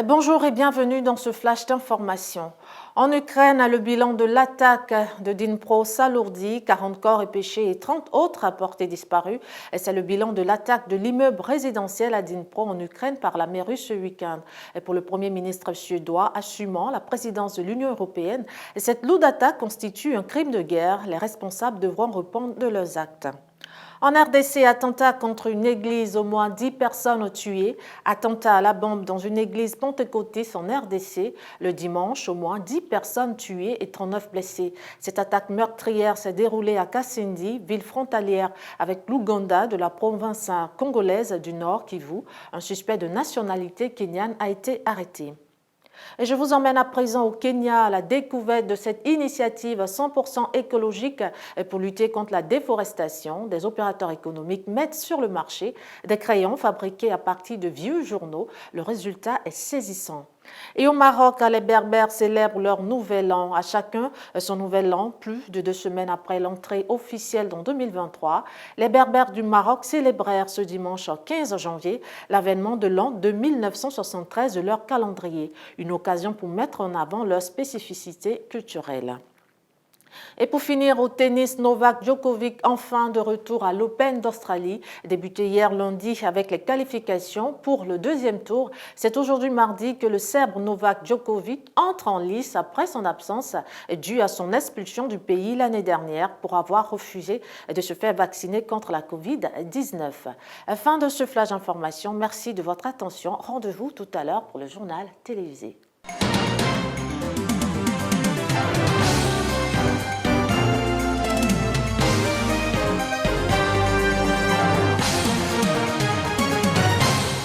Bonjour et bienvenue dans ce flash d'information. En Ukraine, le bilan de l'attaque de Dnipro s'alourdit, 40 corps et péchés et 30 autres portés disparus. C'est le bilan de l'attaque de l'immeuble résidentiel à Dnipro en Ukraine par l'armée russe ce week-end. Et pour le Premier ministre suédois assumant la présidence de l'Union européenne, cette lourde attaque constitue un crime de guerre. Les responsables devront répondre de leurs actes. En RDC, attentat contre une église, au moins 10 personnes tuées. Attentat à la bombe dans une église pentecôtiste en RDC. Le dimanche, au moins 10 personnes tuées et 39 blessées. Cette attaque meurtrière s'est déroulée à Kasindi, ville frontalière avec l'Ouganda de la province congolaise du Nord Kivu. Un suspect de nationalité kenyane a été arrêté. Et je vous emmène à présent au Kenya à la découverte de cette initiative 100% écologique pour lutter contre la déforestation. Des opérateurs économiques mettent sur le marché des crayons fabriqués à partir de vieux journaux. Le résultat est saisissant. Et au Maroc, les Berbères célèbrent leur nouvel an. À chacun son nouvel an, plus de 2 semaines après l'entrée officielle en 2023. Les Berbères du Maroc célébrèrent ce dimanche 15 janvier l'avènement de l'an de 1973 de leur calendrier. Une occasion pour mettre en avant leurs spécificités culturelles. Et pour finir, au tennis, Novak Djokovic enfin de retour à l'Open d'Australie, débuté hier lundi avec les qualifications pour le deuxième tour. C'est aujourd'hui mardi que le Serbe Novak Djokovic entre en lice après son absence due à son expulsion du pays l'année dernière pour avoir refusé de se faire vacciner contre la Covid-19. Fin de ce flash d'information. Merci de votre attention. Rendez-vous tout à l'heure pour le journal télévisé.